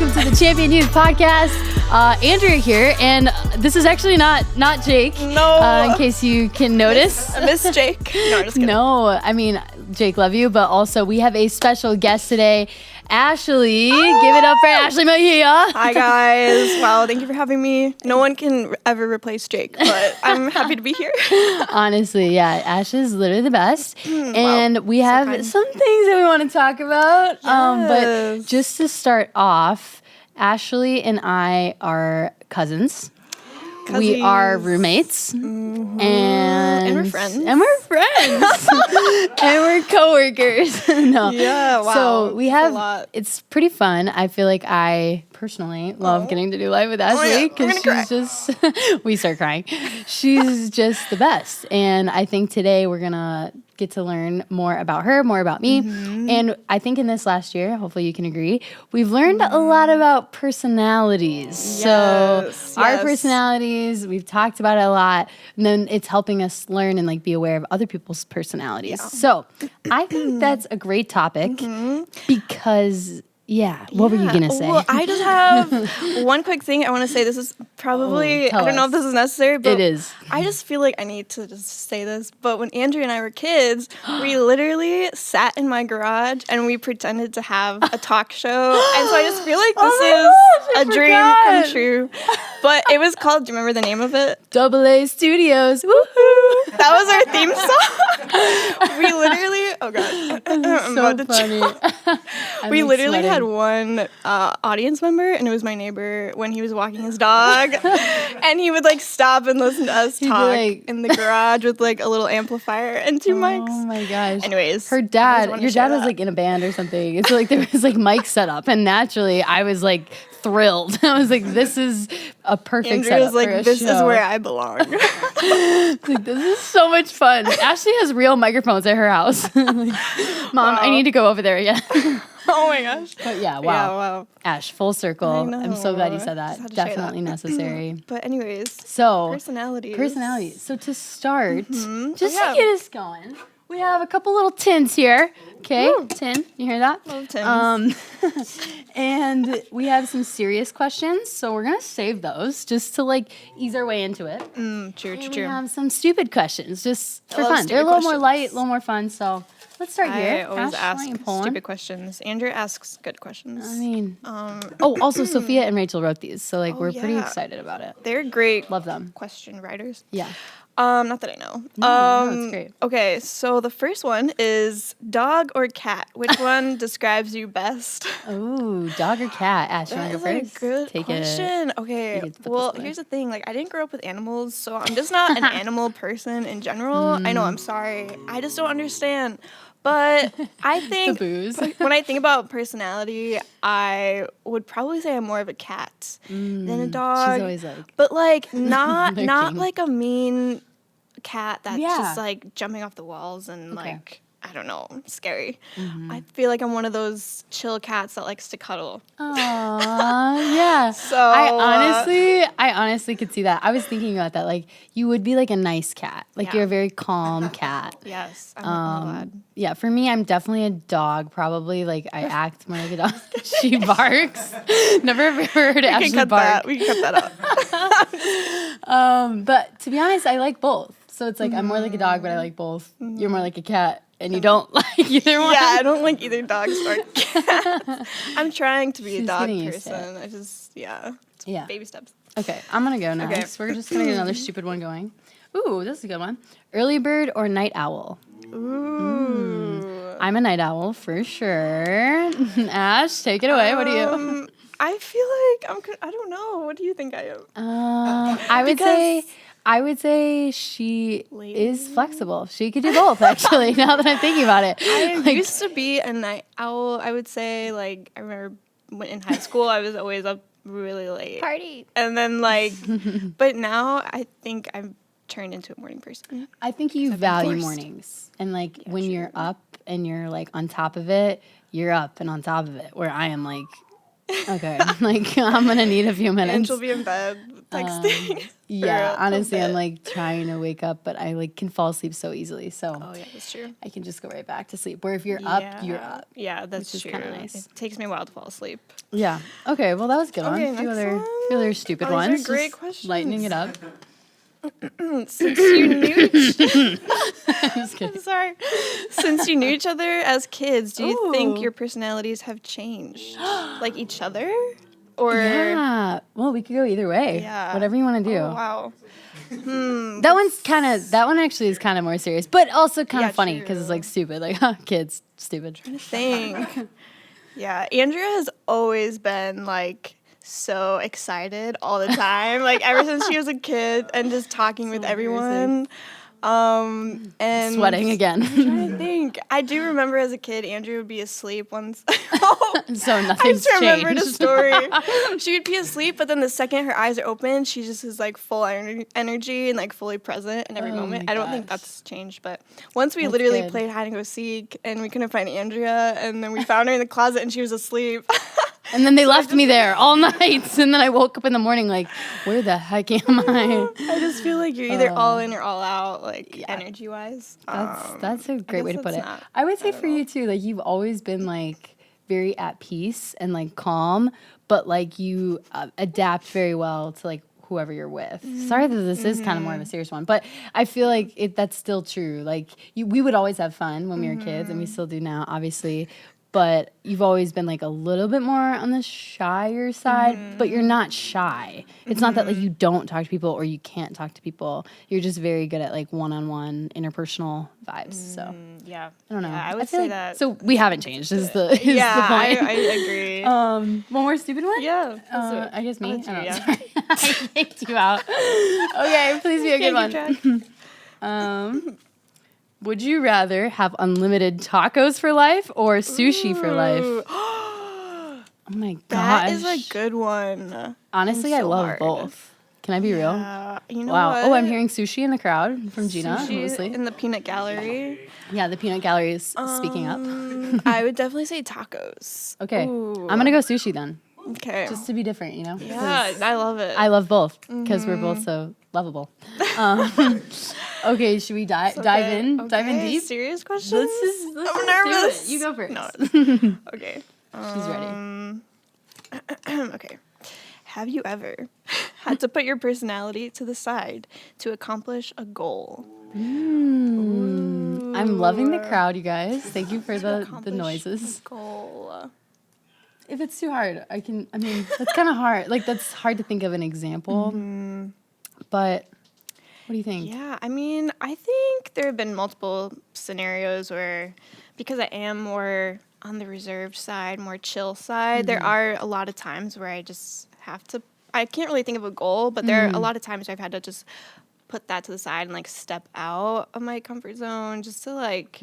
welcome to the Champion Youth Podcast. Andrea here, and this is actually not Jake. No. In case you can notice. I miss Jake. No, just kidding. No, I mean, Jake, love you, but also we have a special guest today, Ashley. Give it up for Ashley Mejia. Hi, guys. Wow, thank you for having me. No one can ever replace Jake, but I'm happy to be here. Honestly, yeah, Ash is literally the best. And we have kind. some things that we want to talk about. But Yes. just to start off, Ashley and I are cousins. We are roommates. And we're friends. And we're friends. And we're coworkers. No. Yeah, wow. So we It's a have, lot. it's pretty fun. I feel like I personally love getting to do life with Ashley yeah, because we're gonna she's just, we start crying. She's just the best. And I think today we're going to get to learn more about her, more about me. And I think in this last year, hopefully you can agree, we've learned a lot about personalities. So Yes, our yes. personalities, we've talked about it a lot. And then it's helping us learn and like be aware of other people's personalities. So I think that's a great topic because, what were you going to say? Well, I just have one quick thing I want to say. This is probably, tell I don't know us. if this is necessary, but It is. I just feel like I need to just say this. But when Andrea and I were kids, we literally sat in my garage and we pretended to have a talk show. And so I just feel like this I is a dream forgot. come true. But it was called, do you remember the name of it? AA Studios. Woohoo! That was our theme song. We literally, oh God. I'm So about to funny. choke. I'm, We like, literally had sweating. one audience member, and it was my neighbor when he was walking his dog, and he would like stop and listen to us be talk like- in the garage with like a little amplifier and two Oh mics. my gosh. Anyways, Her I just dad, wanted your to share dad was that. like in a band or something. It's like there was like mics set up, and naturally I was like thrilled. I was like, this is a perfect Andrea setup was like, for a "This is show." where I belong." Like, this is so much fun. Ashley has real microphones at her house. Like, Mom, I Wow. need to go over there again. Oh my gosh. But yeah, Yeah, wow. wow. Ash, full circle. I'm so glad you said that. Just had to share Definitely that. necessary. But anyways, So, personalities. personalities. So to start, just Yeah. to get us going, we have a couple little tins here. Okay, tin. You hear that? Love tins. And we have some serious questions, so we're gonna save those just to like ease our way into it. True, And we true. have some stupid questions just for love fun. They're a stupid little more light, a questions. little more fun. So let's start I here. always Ash, why ask don't you pull one? stupid questions. Andrea asks good questions. I mean, Um, also Sophia and Rachel wrote these, so like we're pretty yeah. excited about it. they're great Love them. question writers. Yeah. Not that I know. No, it's great. Okay, so the first one is dog or cat? Which one describes you best? Ooh, dog or cat? Ash, you want That to go is first? a good Take question. You Okay, get to put well, this away. here's the thing. Like, I didn't grow up with animals, so I'm just not an animal person in general. I know, I'm sorry. I just don't understand. But I think booze. when I think about personality, I would probably say I'm more of a cat than a dog. She's always like, But like not Lurking. like a mean cat that's Yeah. just like jumping off the walls and Okay. like I don't know, scary. I feel like I'm one of those chill cats that likes to cuddle. aw, yeah. So I honestly could see that. I was thinking about that. Like, you would be like a nice cat. Like, Yeah. you're a very calm cat. yes, I'm glad. Yeah, for me, I'm definitely a dog, probably. Like, I act more like a dog. She barks. Never ever heard We Ashley can cut bark. that. We can cut that out. But to be honest, I like both. So it's like, I'm more like a dog, but I like both. You're more like a cat, and you don't like either one. Yeah, I don't like either dogs or cats. I'm trying to be She's a dog getting used to person. I just it's Yeah. baby steps. Okay, I'm gonna go next. We're just gonna get another stupid one going. Ooh, this is a good one. Early bird or night owl? Ooh. I'm a night owl for sure. Ash, take it away. What do you? I feel like I don't know. What do you think I am? I would say she Lady? is flexible. She could do both, actually. Now that I'm thinking about it, I Like, used to be a night owl. I would say, like, I remember when in high school, I was always up really late. party. And then, like, but now I think I've turned into a morning person. I think you value forced. mornings, and like when true. you're up and you're like on top of it, you're up and on top of it. Where I am like Okay. Like, I'm going to need a few minutes. And she'll be in bed texting. Yeah, for a honestly, I'm bit. like trying to wake up, but I like can fall asleep so easily. So Oh, yeah, that's true. I can just go right back to sleep. Where if you're up, you're up. Yeah, that's which is true. kinda nice. It takes me a while to fall asleep. Yeah. Okay. Well, that was a good one. Okay, A few next other, one. few other stupid Oh, these are ones. great just questions. Lightening it up. Since you knew Just kidding. I'm sorry. Since you knew each other as kids, do you think Ooh. your personalities have changed? Like each other? Or Yeah. Well, we could go either way. Yeah. Whatever you want to do. Oh, wow. That one actually is kind of more serious, but also kind of Yeah, funny because it's true. like stupid. Like, kids, stupid. Think. Yeah, Andrea has always been like so excited all the time. Like ever since she was a kid and just talking with everyone. And Sweating again. I'm trying to think. I do remember as a kid, Andrea would be asleep once. So I nothing's just remembered a changed. story. She would be asleep, but then the second her eyes are open, she just is like full energy and like fully present in every Oh moment. my I don't think gosh. that's changed, but once we That's literally good. played hide and go seek and we couldn't find Andrea, and then we found her in the closet and she was asleep. And then they left me there all night. And then I woke up in the morning like, where the heck am I? I just feel like you're either all in or all out, like energy wise. That's a great way to guess put it. that's not I would say bad for at all. you too, like you've always been like very at peace and like calm, but like you adapt very well to like whoever you're with. Sorry that this is kind of more of a serious one, but I feel like that's still true. Like we would always have fun when we were kids, and we still do now, obviously. But you've always been like a little bit more on the shyer side, but you're not shy. It's not that like you don't talk to people or you can't talk to people. You're just very good at like one-on-one interpersonal vibes. So Yeah. I don't know. Yeah, I would feel say like- that. So we haven't changed. Is the is Yeah, the point? I agree. One more stupid one. Yeah. let's do it. I guess me. I'll let you, I don't know. yeah. Sorry. I kicked you out. Okay, please be a good one. Keep track. Would you rather have unlimited tacos for life or sushi for life? Ooh. Oh my gosh. That is a good one. Honestly, and I so love hard. both. Can I be real? You know Wow. what? Oh, I'm hearing sushi in the crowd from Gina. Sushi Mostly. in the peanut gallery. Yeah, the peanut gallery is speaking up. I would definitely say tacos. Okay. Ooh. I'm going to go sushi then. Okay. Just to be different, you know? Yeah, I love it. I love both because we're both so lovable. Okay, should we dive in? Okay. Dive in deep? Serious questions? Let's I'm do it. nervous. You go first. No. Okay. She's ready. Okay. Have you ever had to put your personality to the side to accomplish a goal? I'm loving the crowd, you guys. Thank you for the Accomplish noises. a goal. If it's too hard, that's kind of hard. Like, that's hard to think of an example. But what do you think? Yeah, I mean, I think there have been multiple scenarios where, because I am more on the reserved side, more chill side, there are a lot of times where I just have to, I can't really think of a goal, but there are a lot of times where I've had to just put that to the side and like step out of my comfort zone just to like,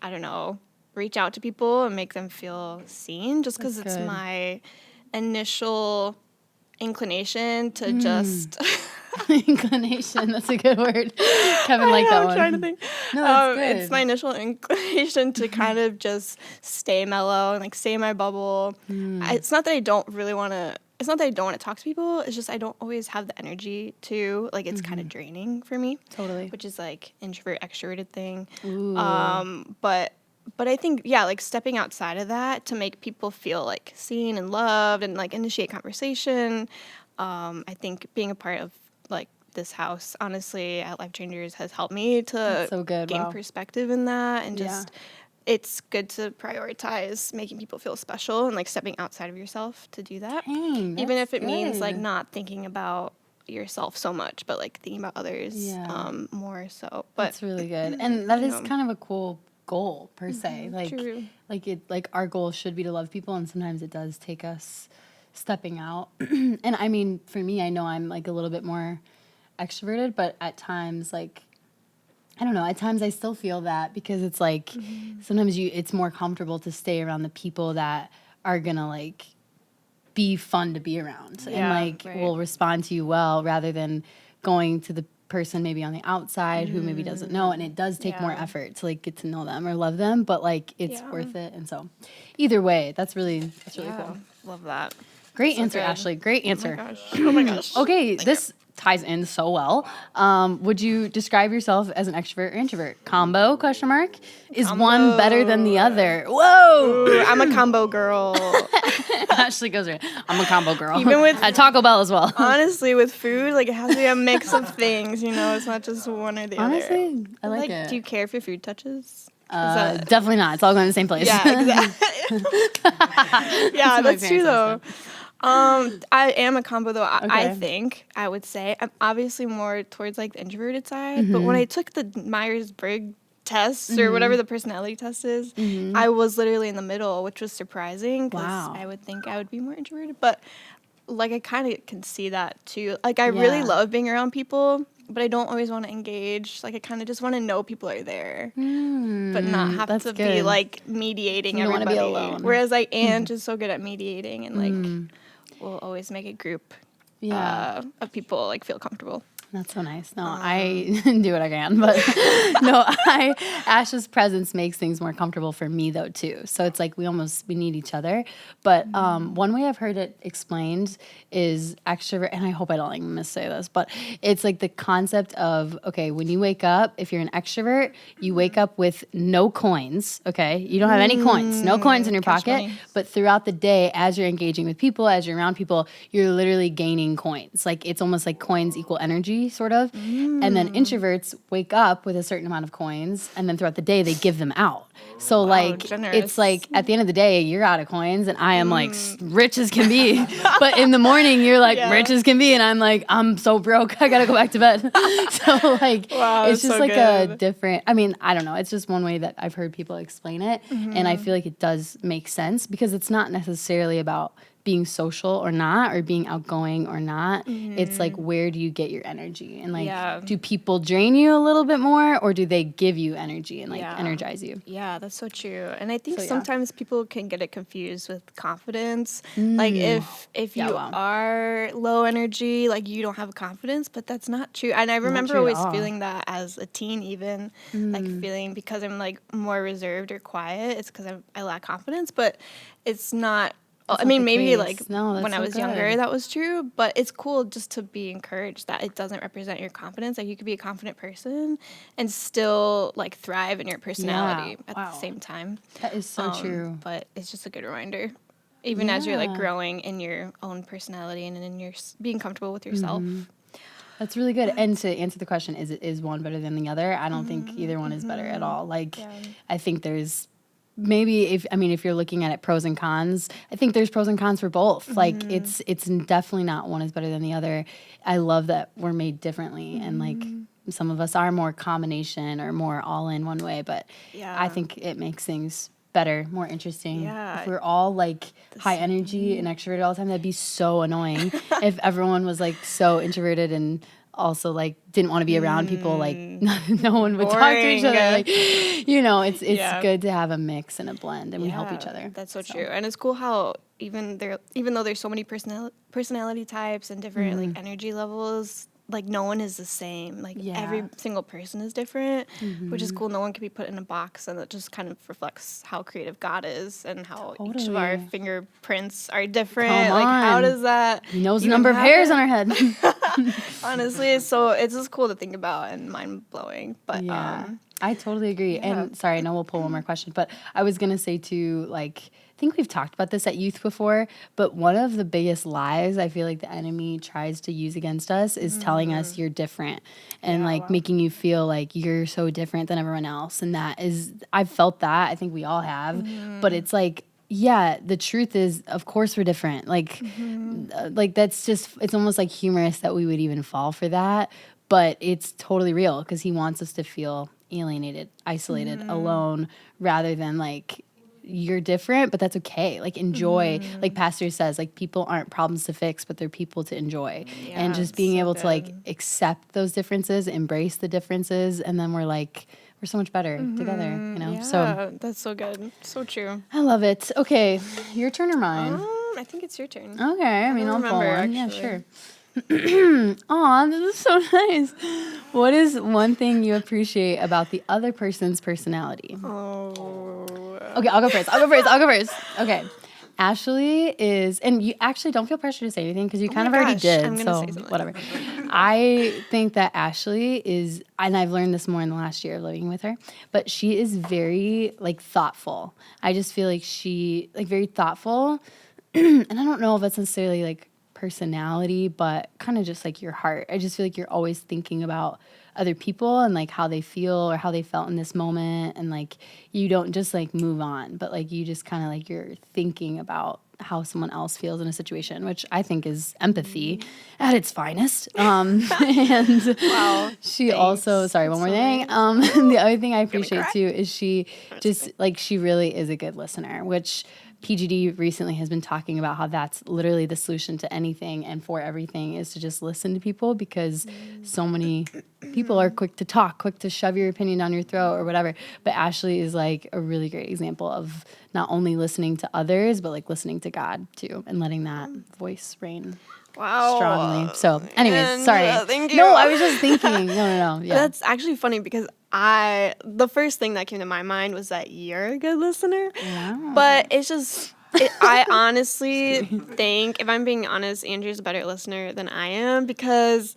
I don't know, reach out to people and make them feel seen just because it's good. my initial inclination to just... Inclination, that's a good word. Kevin liked that I'm one. trying to think. No, that's good. It's my initial inclination to kind of just stay mellow and like stay in my bubble. It's not that I don't really want to. It's not that I don't want to talk to people. It's just I don't always have the energy to. Like it's kind of draining for me. Totally. Which is like introvert extroverted thing. Ooh. But I think like stepping outside of that to make people feel like seen and loved and like initiate conversation. I think being a part of like this house, honestly, at Life Changers has helped me to That's so good. gain Wow. perspective in that and Yeah. just it's good to prioritize making people feel special and like stepping outside of yourself to do that. Dang, Even if that's it means like good. not thinking about yourself so much, but like thinking about others more so. But That's really good. And that is know. kind of a cool goal per se. true. Like our goal should be to love people, and sometimes it does take us stepping out. And I mean, for me, I know I'm like a little bit more extroverted, but at times like I don't know, at times I still feel that because it's like sometimes it's more comfortable to stay around the people that are gonna like be fun to be around and Yeah, like right. will respond to you well rather than going to the person maybe on the outside who maybe doesn't know, and it does take more Yeah. effort to like get to know them or love them, but like it's Yeah. worth it. And so either way, that's really Yeah. cool. Love that. Great So answer, good. Ashley. Great answer. Oh my gosh. Okay, this ties in so well. Would you describe yourself as an extrovert or introvert? Combo? Question mark. Is one better than the other? Whoa! Ooh, I'm a combo girl. Ashley goes right. I'm a combo girl. Even with- at Taco Bell as well. Honestly, with food, like it has to be a mix of things. You know, it's not just one or the other. Honestly, I like it. Do you care if your food touches? Definitely not. It's all going to the same place. Yeah, exactly. Yeah, my that's true parents though. I am a combo though. I Okay. think I would say I'm obviously more towards like the introverted side. But when I took the Myers-Briggs test or whatever the personality test is, I was literally in the middle, which was surprising because Wow. I would think I would be more introverted. But like I kind of can see that too. Like I really Yeah. love being around people, but I don't always want to engage. Like I kind of just want to know people are there, but not have that's to be good. like mediating You don't wanna everybody. be alone. Whereas like Ange is so good at mediating and like will always make a group of people like feel comfortable. That's so nice. No, I do what I can, but no, Ash's presence makes things more comfortable for me though too. So it's like we need each other. But one way I've heard it explained is extrovert, and I hope I don't like missay this, but it's like the concept of, okay, when you wake up, if you're an extrovert, you wake up with no coins, okay? You don't have any coins, no coins in your Cash pocket, money. but throughout the day, as you're engaging with people, as you're around people, you're literally gaining coins. Like it's almost like coins equal energy, sort of. And then introverts wake up with a certain amount of coins, and then throughout the day they give them out. So like generous. it's like at the end of the day you're out of coins, and I am like rich as can be. But in the morning you're like rich as can be, and I'm like I'm so broke. I gotta go back to bed. So like Wow, it's that's just so like a good. different. I mean I don't know. It's just one way that I've heard people explain it, and I feel like it does make sense because it's not necessarily about being social or not, or being outgoing or not. It's like, where do you get your energy? And like, do people drain you a little bit more, or do they give you energy and like energize you? Yeah, that's so true. And I think So, yeah. sometimes people can get it confused with confidence. Like if Yeah, you wow. are low energy, like you don't have confidence, but that's not true. And I remember true at always all. feeling that as a teen even, like feeling because I'm like more reserved or quiet, it's because I lack confidence, but it's not. I mean, the maybe case. like No, that's when I so was younger, good. that was true, but it's cool just to be encouraged that it doesn't represent your confidence. Like you could be a confident person and still like thrive in your personality at wow. the same time. That is so true. But it's just a good reminder, even as you're like Yeah. growing in your own personality and in your being comfortable with yourself. That's really good. And to answer the question, is one better than the other? I don't think either one is better at all. Like, I think there's maybe if you're looking at it pros and cons, I think there's pros and cons for both. Like it's definitely not one is better than the other. I love that we're made differently, and like some of us are more combination or more all in one way, but I think it makes things better, more interesting. Yeah. If we're all like high energy and extroverted all the time, that'd be so annoying. If everyone was like so introverted and also like didn't want to be around people, like no one would talk to each other. Boring. Like, it's good to have a mix and a blend, and we help each other. That's so true. And it's cool how even though there's so many personality types and different like energy levels, like no one is the same. Like every single person is different, which is cool. No one can be put in a box, and it just kind of reflects how creative God is and how each of our Totally. fingerprints are different. Come Like how on. does that? He knows the even number of hairs happen? on our head. Honestly, it's just cool to think about and mind blowing. But I totally agree. And sorry, I know we'll pull one more question, but I was gonna say too, like, I think we've talked about this at youth before, but one of the biggest lies I feel like the enemy tries to use against us is telling us you're different and making you feel like you're so different than everyone else. And that is, I've felt that. I think we all have, but it's like, yeah, the truth is, of course we're different. Like, like that's just, it's almost like humorous that we would even fall for that, but it's totally real because he wants us to feel alienated, isolated, alone, rather than like, you're different, but that's okay. Like enjoy, like Pastor says, like people aren't problems to fix, but they're people to enjoy. And just being able to like accept those differences, embrace the differences, and then we're so much better together, So that's so good. So true. I love it. Okay, your turn or mine? I think it's your turn. Okay, I mean, I'll pull remember, one. Yeah, actually. sure. Aw, this is so nice. What is one thing you appreciate about the other person's personality? Oh. Okay, I'll go first. Okay. Ashley is, and you actually don't feel pressure to say anything because you kind of my already gosh, did. I'm gonna So say something. whatever. I think that Ashley is, and I've learned this more in the last year of living with her, but she is very like thoughtful. I just feel like she like very thoughtful, and I don't know if that's necessarily like personality, but kind of just like your heart. I just feel like you're always thinking about other people and like how they feel or how they felt in this moment, and like you don't just like move on, but like you just kind of like you're thinking about how someone else feels in a situation, which I think is empathy at its finest. And Wow, she thanks. also, sorry, one more That's so thing. nice. The other thing I Gonna appreciate cry. too is she just like she really is a good listener, which PGD recently has been talking about how that's literally the solution to anything and for everything is to just listen to people, because so many people are quick to talk, quick to shove your opinion down your throat or whatever. But Ashley is like a really great example of not only listening to others, but like listening to God too and letting that voice reign Wow. strongly. So anyways, And, sorry. thank you. No, I was just thinking. No. Yeah. That's actually funny because the first thing that came to my mind was that you're a good listener. Wow. But it's just, I honestly think, if I'm being honest, Andrew's a better listener than I am, because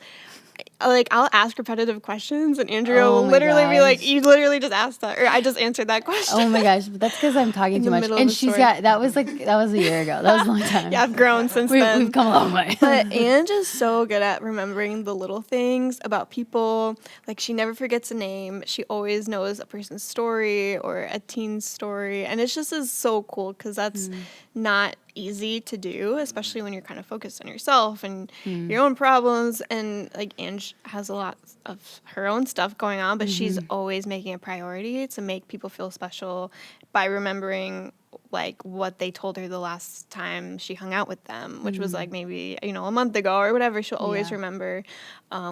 like I'll ask repetitive questions and Andrea Oh will my literally be like, gosh. "You literally just asked that," or "I just answered that question." Oh my gosh, but that's because I'm talking In too the much. middle of And a she's story. got that was a year ago. That was a long time. Yeah, I've grown since then. We've come a long way. But Ange is so good at remembering the little things about people. Like, she never forgets a name. She always knows a person's story or a teen's story. And it just is so cool because that's not easy to do, especially when you're kind of focused on yourself and your own problems. And, like, Ange has a lot of her own stuff going on, but she's always making a priority to make people feel special by remembering like what they told her the last time she hung out with them, which was like maybe, a month ago or whatever. She'll always remember,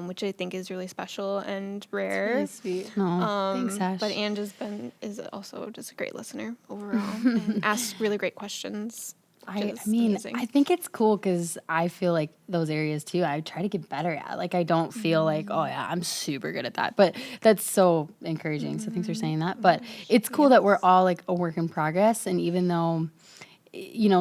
which I think is really special and rare. Really sweet. No, thanks, Ash. But Ange is also just a great listener overall and asks really great questions. I mean, amazing. I think it's cool because I feel like those areas too, I try to get better at. Like, I don't feel like, oh yeah, I'm super good at that. But that's so encouraging. So thanks for saying that. But it's cool that we're all like a work in progress. And even though,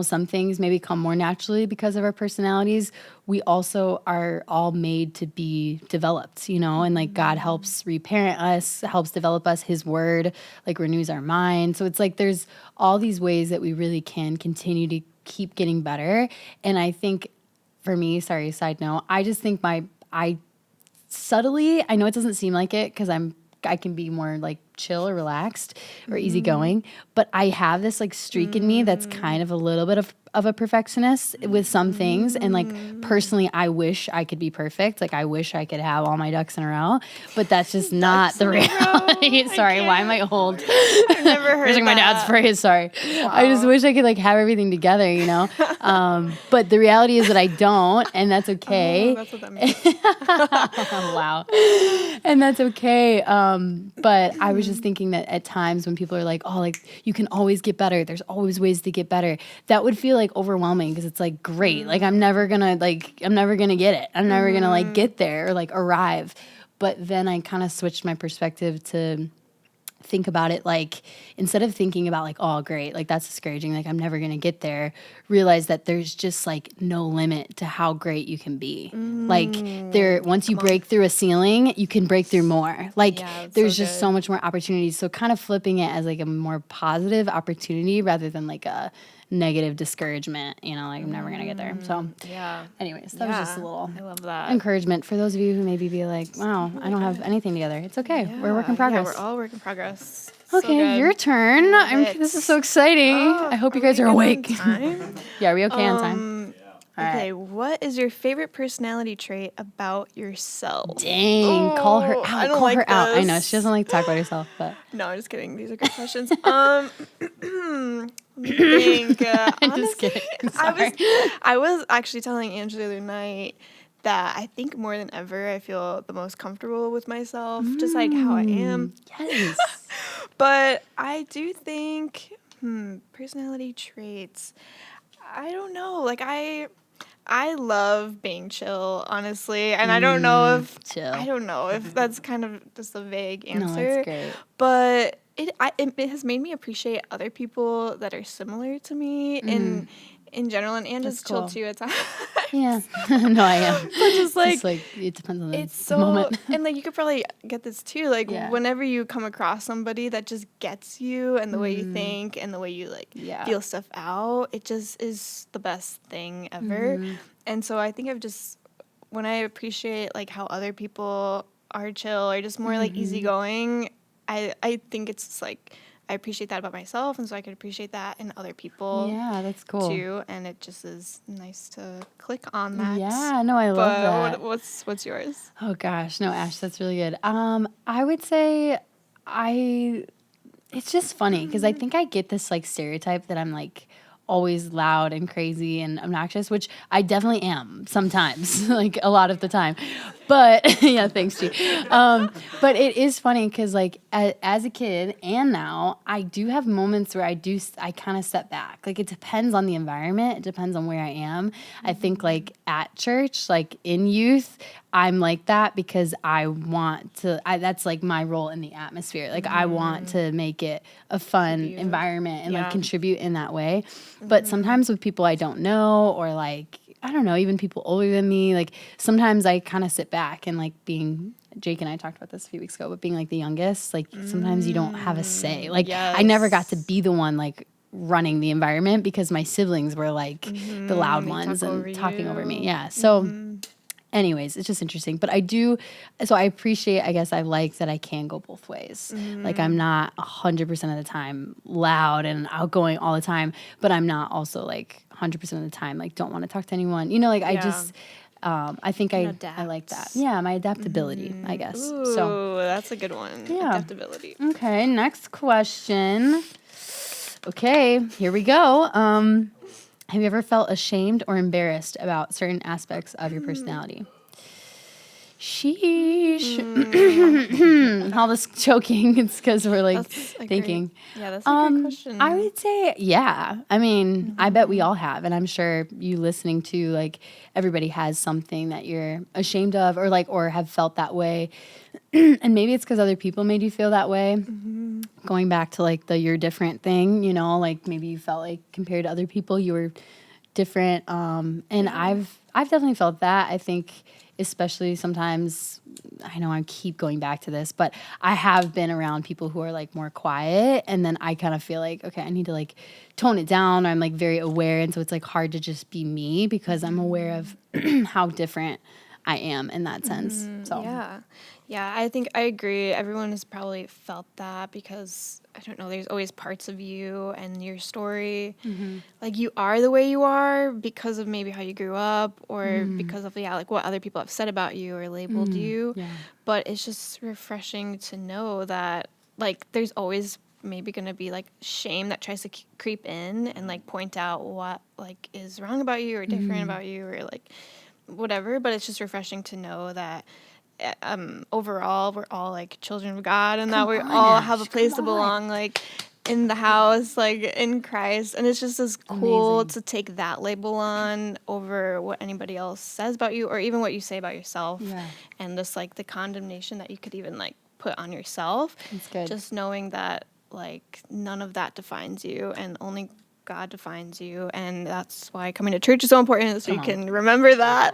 some things maybe come more naturally because of our personalities, we also are all made to be developed, and like God helps reparent us, helps develop us. His word like renews our mind. So it's like there's all these ways that we really can continue to keep getting better. And I think for me, sorry, side note, I just think I subtly, I know it doesn't seem like it because I can be more like chill or relaxed or easygoing, but I have this like streak in me that's kind of a little bit of a perfectionist with some things. And like personally, I wish I could be perfect. Like I wish I could have all my ducks in a row, but that's just not the reality. Sorry, why am I old? I've never heard Using my dad's phrase. Sorry, I just wish I could like have everything together, But the reality is that I don't, and that's okay. Oh, that's what that means. Wow, and that's okay. But I was just thinking that at times when people are like, "Oh, like you can always get better. There's always ways to get better," that would feel like overwhelming because it's like, great, like I'm never gonna get it. I'm never gonna like get there or like arrive. But then I kind of switched my perspective to think about it like instead of thinking about like, oh great, like that's discouraging, like I'm never gonna get there, realize that there's just like no limit to how great you can be. Like once you break through a ceiling, you can break through more. Like there's just so much more opportunities. So kind of flipping it as like a more positive opportunity rather than like a negative discouragement, like I'm never gonna get there. So anyways, that was just a little I love that. encouragement for those of you who maybe be like, wow, I don't have anything together. It's okay. We're a work in progress. Yeah, we're all work in progress. Okay, your turn. This is so exciting. I hope you guys are awake. Yeah, are we okay on time? Okay, what is your favorite personality trait about yourself? Dang, call her out. I don't Call like her out. I this. know she doesn't like to talk about herself, but No, I'm just kidding. These are good questions. Let me think. I'm Honestly, just kidding. Sorry. I was actually telling Angela the other night that I think more than ever I feel the most comfortable with myself, just like how I am. Yes. But I do think personality traits. I don't know. Like I love being chill, honestly, and I don't know if chill. I don't know if that's kind of just a vague answer. No, that's great. But it has made me appreciate other people that are similar to me in general, and That's just chill cool. too at times. Yeah. No, I am. But just like it depends on it's the so moment. and like you could probably get this too. Like Yeah. whenever you come across somebody that just gets you and the way you think and the way you like Yeah. feel stuff out, it just is the best thing ever. And so I think when I appreciate like how other people are chill or just more like easygoing, I think it's just, like I appreciate that about myself, and so I could appreciate that in other people. Yeah, that's cool. Too, and it just is nice to click on that. Yeah, no, I love that. What's yours? Oh gosh, no, Ash, that's really good. I would say it's just funny because I think I get this like stereotype that I'm like always loud and crazy and obnoxious, which I definitely am sometimes, like a lot of the time. But yeah, thanks, G. But it is funny because like as a kid and now, I do have moments where I kind of step back. Like it depends on the environment. It depends on where I am. I think like at church, like in youth, I'm like that because I want to, that's like my role in the atmosphere. Like I want to make it a fun environment and like contribute in that way. But sometimes with people I don't know or like, I don't know, even people older than me, like sometimes I kind of sit back and like Jake and I talked about this a few weeks ago, but being like the youngest, like sometimes you don't have a say. Like I never got to be the one like running the environment because my siblings were like the loud ones and talking over me. Yeah. So anyways, it's just interesting. But I appreciate, I guess I like that I can go both ways. Like I'm not 100% of the time loud and outgoing all the time, but I'm not also like 100% of the time, like don't want to talk to anyone. You know, like I think I like that. Yeah, my adaptability, I guess. Ooh, so that's a good one. Yeah. Adaptability. Okay, next question. Okay, here we go. Have you ever felt ashamed or embarrassed about certain aspects of your personality? Sheesh. All this choking, it's because we're like thinking. That's a great question. I would say, yeah. I mean, I bet we all have. And I'm sure you listening to, like, everybody has something that you're ashamed of or have felt that way. And maybe it's because other people made you feel that way. Going back to, like, the you're different thing, you know, like maybe you felt like compared to other people, you were different. And I've definitely felt that. I think especially sometimes, I know I keep going back to this, but I have been around people who are like more quiet, and then I kind of feel like, okay, I need to like tone it down, or I'm like very aware, and so it's like hard to just be me because I'm aware of how different I am in that sense. So yeah, I think I agree. Everyone has probably felt that because I don't know, there's always parts of you and your story. Like you are the way you are because of maybe how you grew up or because of like what other people have said about you or labeled you. Yeah. But it's just refreshing to know that like there's always maybe going to be like shame that tries to creep in and like point out what like is wrong about you or different about you or like whatever, but it's just refreshing to know that overall we're all like children of God and that we all have a place to belong like in the house like in Christ, and it's just as cool to take that label on over what anybody else says about you or even what you say about yourself and just like the condemnation that you could even like put on yourself. That's good. Just knowing that like none of that defines you and only God defines you, and that's why coming to church is so important, so you can remember that,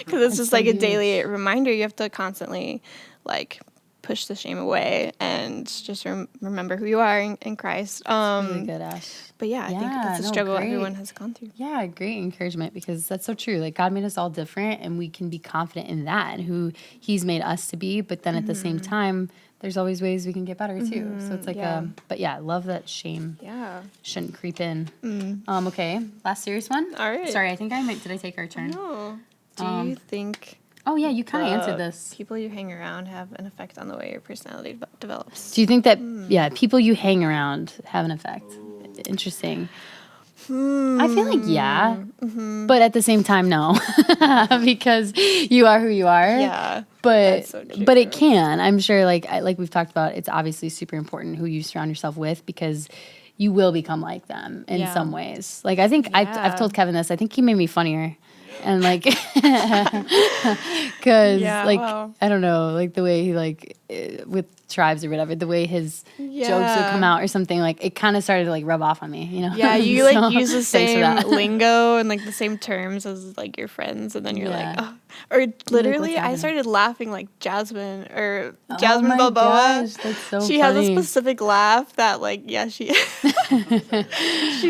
because it's just like a daily reminder. You have to constantly like push the shame away and just remember who you are in Christ. Really good, Ash. But I think that's a struggle everyone has gone through. Yeah, great encouragement, because that's so true. Like God made us all different, and we can be confident in that and who He's made us to be. But then at the same time, there's always ways we can get better too. So it's like but I love that shame shouldn't creep in. Okay, last serious one. All right. Sorry, did I take our turn? No. Do you think Oh yeah, you kind of answered this. people you hang around have an effect on the way your personality develops? Do you think that people you hang around have an effect? Interesting. I feel like but at the same time, no, because you are who you are. Yeah, but so true. But it can. I'm sure. Like we've talked about, it's obviously super important who you surround yourself with, because you will become like them in some ways. Like I think I've told Kevin this. I think he made me funnier And like, because like, wow. I don't know, like the way he like with tribes or whatever, the way his jokes would come out or something, like it kind of started to like rub off on me, you know? Yeah, you So, like use the thanks for same that. lingo and like the same terms as like your friends, and then you're Yeah. like, oh. Or literally, I happening? started laughing like Jasmine or Oh Jasmine my Balboa. gosh, that's so She funny. has a specific laugh that like, yeah, she's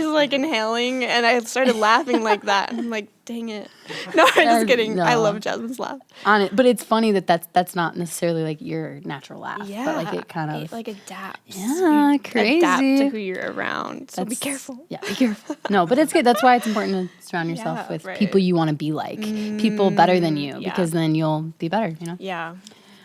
like inhaling, and I started laughing like that, and I'm like, dang it. No, I'm just kidding. I no. love Jasmine's laugh. On it, but it's funny that that's not necessarily like your natural laugh, Yeah, but like it kind of like adapts. Yeah, You crazy. Adapt to who you're around. So be That's- careful. Yeah, be careful. No, but it's good. That's why it's important to surround yourself Yeah, with right. people you want to be like, people better than you, yeah. because then you'll be better. You know. Yeah.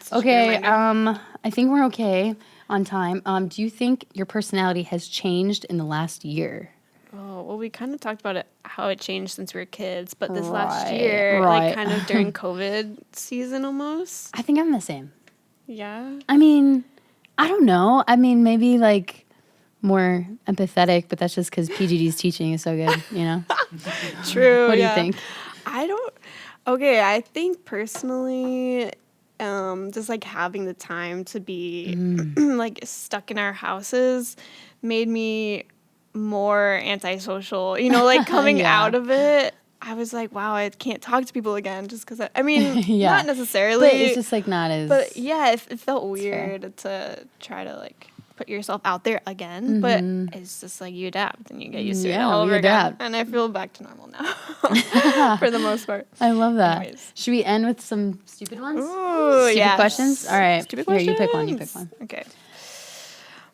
Such a good Okay. reminder. I think we're okay on time. Do you think your personality has changed in the last year? Oh, well, we kind of talked about it, how it changed since we were kids, but this last Right, year, right. like kind of during COVID season almost. I think I'm the same. Yeah. I mean, I don't know. I mean, maybe like more empathetic, but that's just because PGD's teaching is so good, you know? True. What do you yeah. think? Okay, I think personally, just like having the time to be like stuck in our houses made me more antisocial. You know, like coming Yeah. out of it, I was like, wow, I can't talk to people again just because I mean, Yeah. not necessarily. But it's just like not as. But yeah, it felt fair. weird to try to like put yourself out there again. But it's just like you adapt and you get used to it Yeah, all we over again. adapt. And I feel back to normal now for the most part. I love that. Anyways. Should we end with some stupid ones? Ooh, Stupid yes. questions? All right. Stupid Here, questions. you pick one. You pick one. Okay.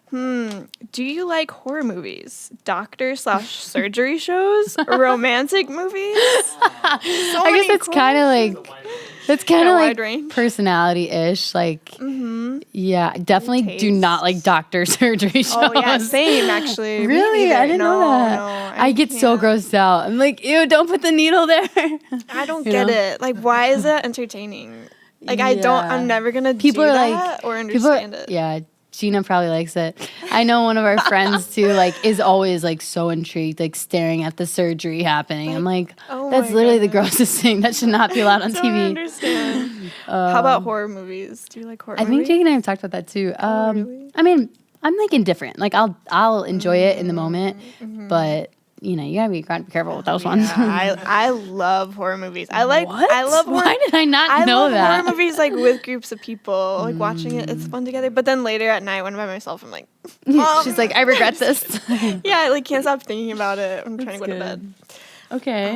Do you like horror movies, doctor/surgery shows, romantic movies? I guess it's kind of like that's kind of wide like range. personality-ish. Like, yeah, definitely do not like doctor surgery shows. Oh yeah, same actually. Me Really? neither. I didn't know that. No, I get so can't. grossed out. I'm like, ew, don't put the needle there. I don't You get know? it. Like, why is that entertaining? Like, I don't. Yeah. I'm never gonna People do are that like, or people are- understand it. Yeah, Gina probably likes it. I know one of our friends too, like, is always like so intrigued, like staring at the surgery happening. I'm like, oh that's my literally the goodness. grossest thing. That should not be allowed on Don't TV. understand. How about horror movies? Do you like horror I think movies? Jake and I have talked about that too. really? I mean, I'm like indifferent. Like I'll enjoy it in the moment, but you know, you gotta be careful with those ones. Yeah, I love horror movies. I love horror. Why did I not I know love that? horror movies like with groups of people, like watching it. It's fun together. But then later at night when I'm by myself, I'm like, She's like, I regret this. yeah, I like can't stop thinking about it. I'm trying to go to good. bed. Okay.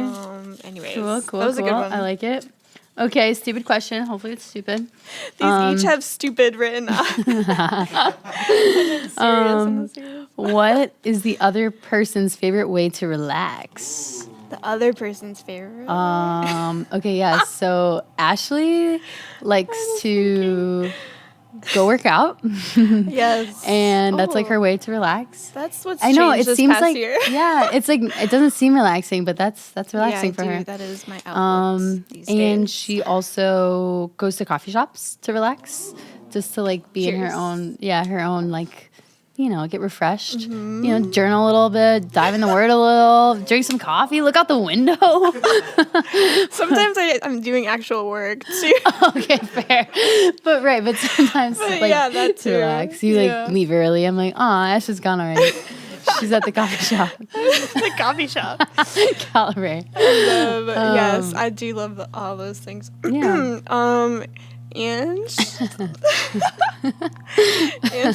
Anyways, Cool. that was a good one. I like it. Okay, stupid question. Hopefully it's stupid. These each have stupid written up. I'm serious. What is the other person's favorite way to relax? The other person's favorite. Okay, yeah. So Ashley likes to go work out, yes. and that's like Oh, her way to relax. That's what's I know changed it this seems past like year. yeah, it's like it doesn't seem relaxing, but that's relaxing for yeah, I do. her. That is my outlet these And days. she also goes to coffee shops to relax, just to like be in her Cheers. own like, you know, get refreshed, you know, journal a little bit, dive in the word a little, drink some coffee, look out the window. Sometimes I'm doing actual work too. Okay, fair. But sometimes like yeah, that to too. relax. You Yeah. like leave early. I'm like, Ash is gone already. She's at the coffee shop. The coffee shop. Calibre. Yes, I do love all those things. Yeah. And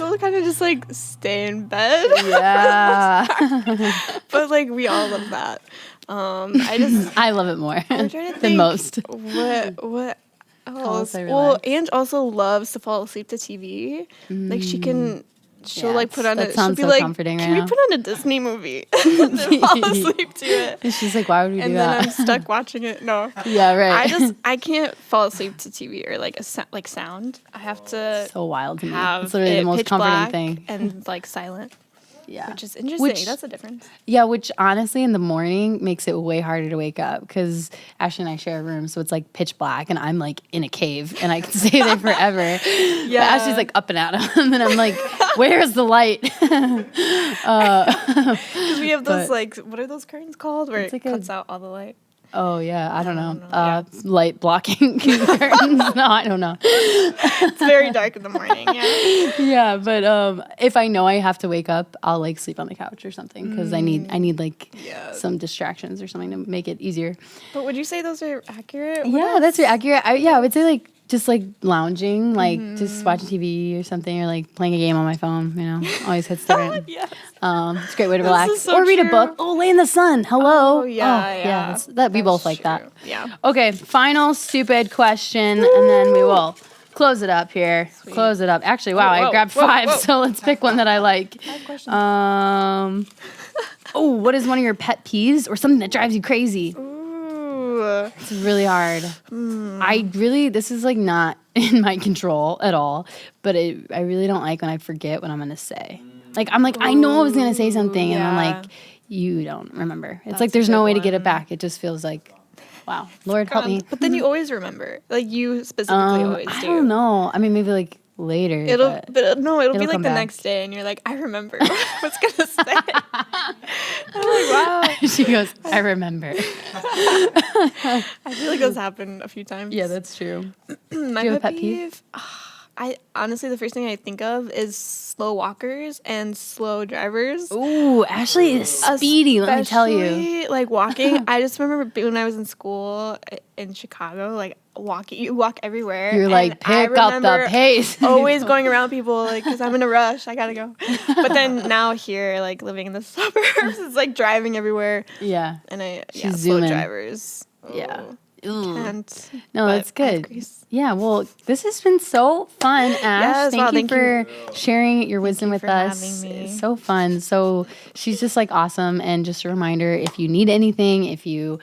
will kind of just like stay in bed. Yeah. But like we all love that. I love it more I'm trying to than think most. what else? I Well, relax. Ange also loves to fall asleep to TV. Like she'll like put on that she'll sounds be so like, comforting can right we now. put on a Disney movie and then fall asleep to it? And she's like, why would we And do then that? I'm stuck watching it. No. Yeah, right. I can't fall asleep to TV or like like sound. I have to So wild to me. have It's literally it the most pitch comforting black thing. and like silent, Yeah. which is interesting. Which- That's a difference. Yeah, which honestly in the morning makes it way harder to wake up because Ashley and I share a room, so it's like pitch black, and I'm like in a cave, and I can stay there forever. Yeah, but Ashley's like up and at him, and I'm like, where's the light? Because we have those But- like what are those curtains called where It's it like a- cuts out all the light? Oh yeah, I don't know. Light blocking curtains. No, I don't know. It's very dark in the morning. Yeah. Yeah, but if I know I have to wake up, I'll like sleep on the couch or something because I need like some distractions or something to make it easier. But would you say those are accurate? Yeah, that's very accurate. I would say like just like lounging, like just watching TV or something, or like playing a game on my phone. You know, always hits different. Yes. It's a great way to relax. so Or read true. a book. Oh, lay in the sun. Hello. Oh, yeah. We both like that. True. Yeah. Okay, final stupid question, and then we will close it up here. Sweet. Close it up. Actually, wow, I grabbed 5, so let's pick one that I like. 5 questions. What is one of your pet peeves or something that drives you crazy? Ooh. It's really hard. This is like not in my control at all, but I really don't like when I forget what I'm going to say. Like, I'm like, I know I was going to say something, and I'm like, you don't remember. It's like there's no way to get it back. It just feels like, wow, Lord, help me. But then you always remember. Like, you specifically always do. I don't know. I mean, maybe like later. It'll be like come the back. next day, and you're like, I remember what I was gonna say. I'm like, wow. She goes, I remember. I feel like that's happened a few times. Yeah, that's true. My Do you have a pet pet peeve? I honestly, the first thing I think of is slow walkers and slow drivers. Ooh, Ashley is speedy, let me tell you. Especially, like, walking. I just remember when I was in school in Chicago, like, walking. You walk everywhere. You're like, pick up the pace. Always going around people, like, because I'm in a rush. I gotta go. But then now here, like, living in the suburbs, it's like driving everywhere. Yeah. And She's slow zooming. drivers. Yeah. Can't. No, but that's I have good. grace. Yeah, well, this has been so fun, Ash. Yes, wow, thank you for sharing your wisdom you with for us. having me. It's so fun. So she's just like awesome. And just a reminder, if you need anything, if you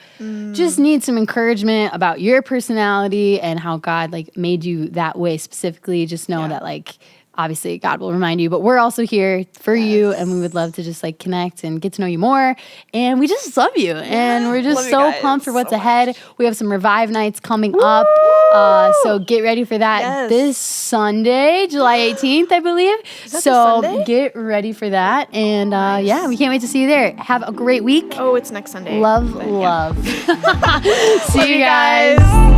just need some encouragement about your personality and how God like made you that way specifically, just know that like obviously God will remind you, but we're also here for you, and we would love to just like connect and get to know you more. And we just love you, and we're just Love you so guys pumped for what's so ahead. We have some Revive nights coming up, so get ready for that this Sunday, July 18th, I believe. So get ready for that, and yeah, we can't wait to see you there. Have a great week. Oh, it's next Sunday. Love. See you guys.